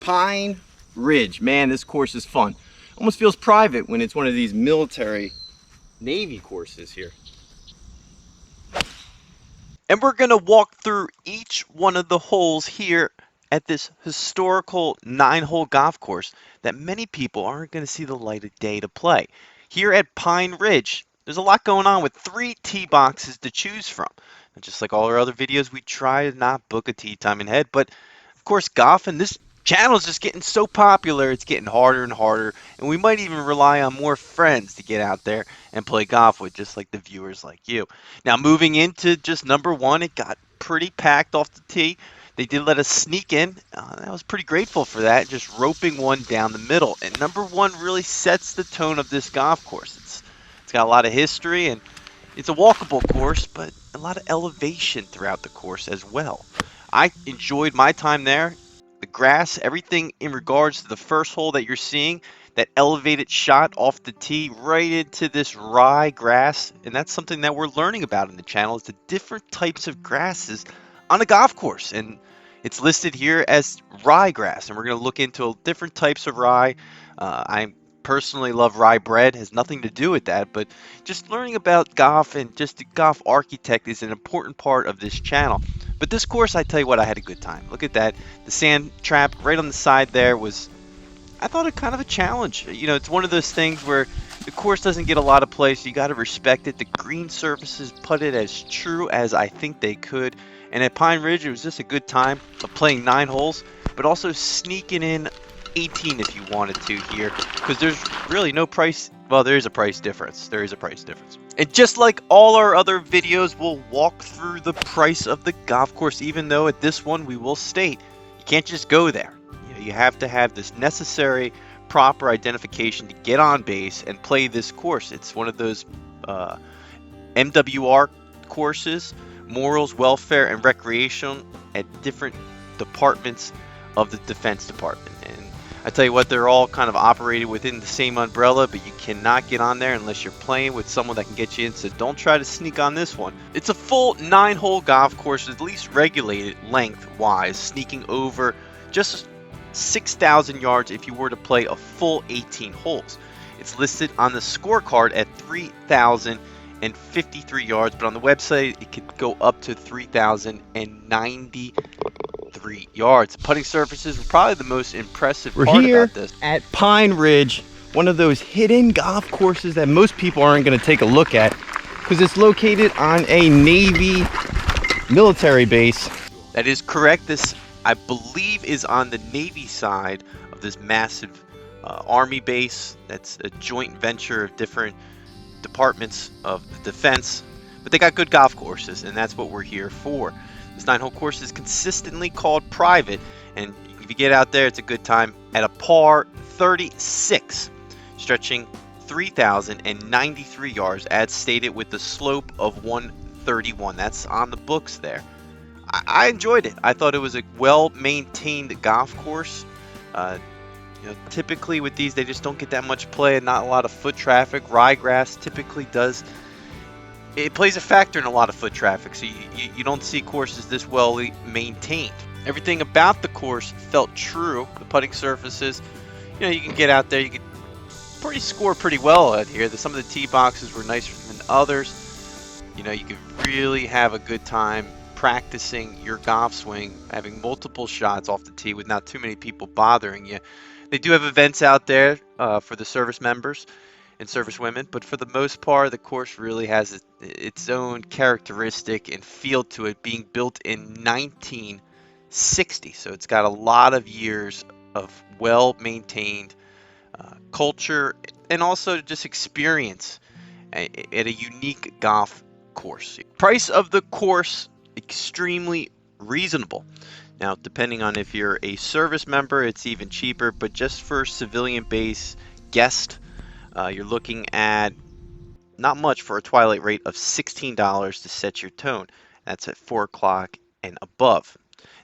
Pine Ridge. Man, this course is fun. Almost feels private when it's one of these military Navy courses here. And we're going to walk through each one of the holes here at this historical 9-hole golf course that many people aren't going to see the light of day to play. Here at Pine Ridge, there's a lot going on with 3 tee boxes to choose from. And just like all our other videos, we try to not book a tee time ahead, but of course, golf and this channel is just getting so popular, it's getting harder and harder, and we might even rely on more friends to get out there and play golf with, just like the viewers like you. Now, moving into just number 1, it got pretty packed off the tee. They did let us sneak in. I was pretty grateful for that, just roping one down the middle. And number 1 really sets the tone of this golf course. It's got a lot of history, and it's a walkable course, but a lot of elevation throughout the course as well. I enjoyed my time there. The grass, everything in regards to the first hole that you're seeing, that elevated shot off the tee right into this rye grass. And that's something that we're learning about in the channel, is the different types of grasses on a golf course. And it's listed here as rye grass. And we're going to look into different types of rye. I personally love rye bread. It has nothing to do with that. But just learning about golf and just the golf architect is an important part of this channel. But this course, I tell you what, I had a good time. Look at that. The sand trap right on the side there was, I thought, it kind of a challenge. You know, it's one of those things where the course doesn't get a lot of play, so you got to respect it. The green surfaces putted as true as I think they could. And at Pine Ridge, it was just a good time of playing 9 holes, but also sneaking in 18 if you wanted to here, because there's really no price. Well, there is a price difference. There is a price difference. And just like all our other videos, we'll walk through the price of the golf course, even though at this one we will state you can't just go there. You have to have this necessary proper identification to get on base and play this course. It's one of those MWR courses, morals, welfare, and recreation, at different departments of the Defense Department. And I tell you what, they're all kind of operated within the same umbrella, but you cannot get on there unless you're playing with someone that can get you in, so don't try to sneak on this one. It's a full 9-hole golf course, at least regulated length-wise, sneaking over just 6,000 yards if you were to play a full 18 holes. It's listed on the scorecard at 3,053 yards, but on the website it could go up to 3,093 yards. Putting surfaces were probably the most impressive part about this. We're here at Pine Ridge, one of those hidden golf courses that most people aren't going to take a look at because it's located on a Navy military base. That is correct. This, I believe, is on the Navy side of this massive Army base. That's a joint venture of different departments of the defense. But they got good golf courses, and that's what we're here for. This 9-hole course is consistently called private, and if you get out there, it's a good time. At a par 36, stretching 3,093 yards, as stated, with the slope of 131. That's on the books there. I enjoyed it. I thought it was a well-maintained golf course. Typically with these, they just don't get that much play and not a lot of foot traffic. Ryegrass typically does. It plays a factor in a lot of foot traffic, so you don't see courses this well maintained. Everything about the course felt true. The putting surfaces, you can get out there, you can score pretty well out here. Some of the tee boxes were nicer than others. You could really have a good time practicing your golf swing, having multiple shots off the tee with not too many people bothering you. They do have events out there for the service members and service women, but for the most part, the course really has its own characteristic and feel to it, being built in 1960. So it's got a lot of years of well-maintained culture and also just experience at a unique golf course. Price of the course, extremely reasonable. Now, depending on if you're a service member, it's even cheaper, but just for civilian base guest, you're looking at not much for a twilight rate of $16 to set your tone. That's at 4 o'clock and above.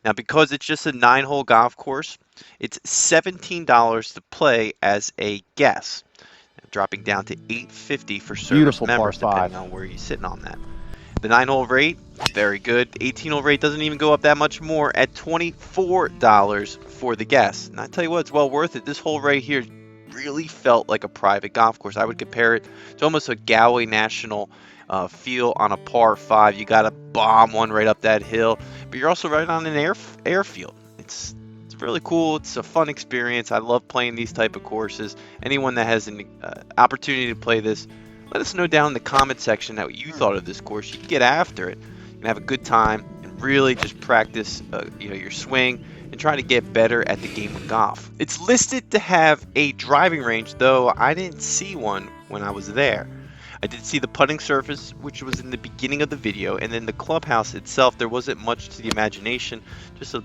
Now, because it's just a 9-hole golf course, it's $17 to play as a guest, dropping down to $8.50 for service members, depending on where you're sitting on that. The 9-hole rate, Very good. 18-hole rate doesn't even go up that much more at $24 for the guests. And I tell you what, it's well worth it. This hole right here really felt like a private golf course. I would compare it to almost a Galway National feel on a par 5. You got to bomb one right up that hill, but you're also right on an airfield. It's really cool. It's a fun experience. I love playing these type of courses. Anyone that has an opportunity to play this, let us know down in the comment section what you thought of this course. You can get after it and have a good time and really just practice your swing and try to get better at the game of golf. It's listed to have a driving range, though I didn't see one when I was there. I did see the putting surface, which was in the beginning of the video, and then the clubhouse itself, there wasn't much to the imagination, just a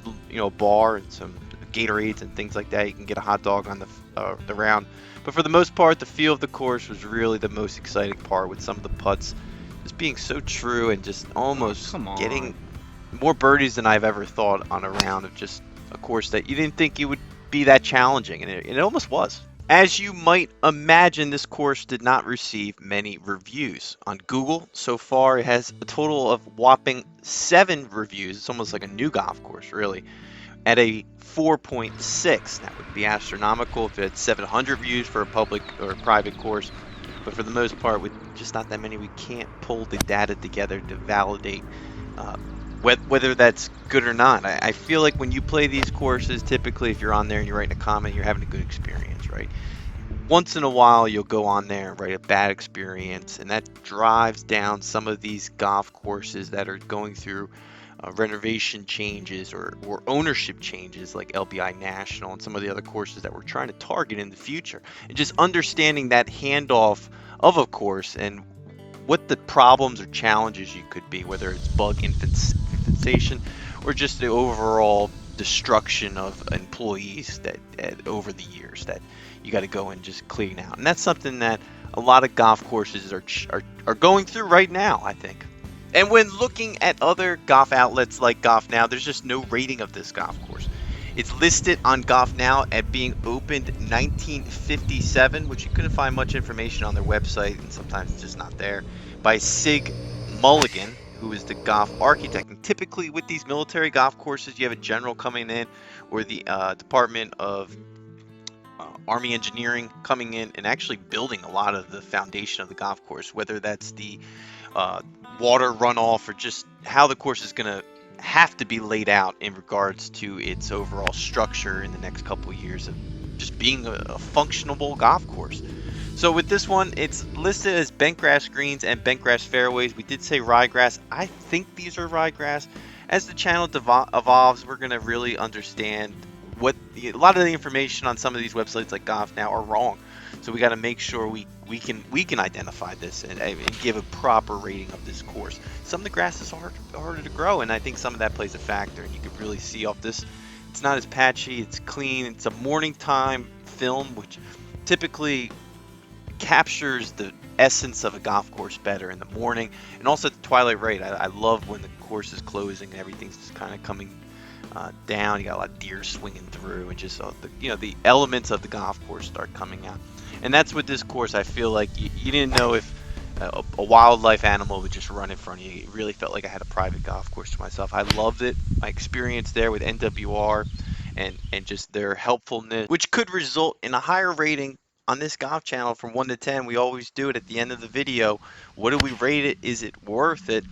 bar and some Gatorades and things like that. You can get a hot dog on the round. But for the most part, the feel of the course was really the most exciting part, with some of the putts just being so true and just almost getting more birdies than I've ever thought on a round of just a course that you didn't think it would be that challenging, and it almost was. As you might imagine, this course did not receive many reviews. On Google, so far, it has a total of whopping 7 reviews. It's almost like a new golf course, really, at a 4.6. That would be astronomical if it had 700 views for a public or a private course. But for the most part, with just not that many, we can't pull the data together to validate whether that's good or not. I feel like when you play these courses, typically if you're on there and you're writing a comment, you're having a good experience, right? Once in a while, you'll go on there and write a bad experience, and that drives down some of these golf courses that are going through renovation changes or ownership changes, like LBI National and some of the other courses that we're trying to target in the future. And just understanding that handoff of a course and what the problems or challenges you could be, whether it's bug infestation or just the overall destruction of employees that over the years that you got to go and just clean out. And that's something that a lot of golf courses are going through right now, I think. And when looking at other golf outlets like Golf Now, there's just no rating of this golf course. It's listed on Golf Now at being opened 1957, which you couldn't find much information on their website, and sometimes it's just not there, by Sig Mulligan, who is the golf architect. And typically with these military golf courses, you have a general coming in, or the Department of Army Engineering coming in and actually building a lot of the foundation of the golf course, whether that's the water runoff or just how the course is going to have to be laid out in regards to its overall structure in the next couple of years of just being a functional golf course. So with this one, it's listed as bent grass greens and bent grass fairways. We did say ryegrass. I think these are ryegrass. As the channel evolves, we're going to really understand what a lot of the information on some of these websites like Golf Now are wrong. So we got to make sure we can identify this and give a proper rating of this course. Some of the grass is harder to grow, and I think some of that plays a factor. And you can really see off this, it's not as patchy, it's clean. It's a morning time film, which typically captures the essence of a golf course better in the morning, and also at the twilight rate. I love when the course is closing and everything's just kind of coming down. You got a lot of deer swinging through, and just the elements of the golf course start coming out. And that's with this course. I feel like you didn't know if a wildlife animal would just run in front of you. It really felt like I had a private golf course to myself. I loved it. My experience there with NWR and just their helpfulness, which could result in a higher rating on this golf channel from 1 to 10. We always do it at the end of the video. What do we rate it? Is it worth it?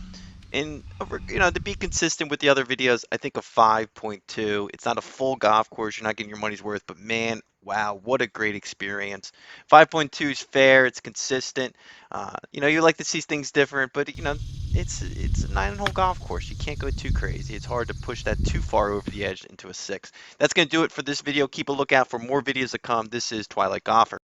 And to be consistent with the other videos, I think a 5.2. It's not a full golf course. You're not getting your money's worth, but man, wow, what a great experience. 5.2 is fair. It's consistent. You like to see things different, but it's a 9-hole golf course. You can't go too crazy. It's hard to push that too far over the edge into a 6. That's going to do it for this video. Keep a lookout for more videos to come. This is Twilight Golfer.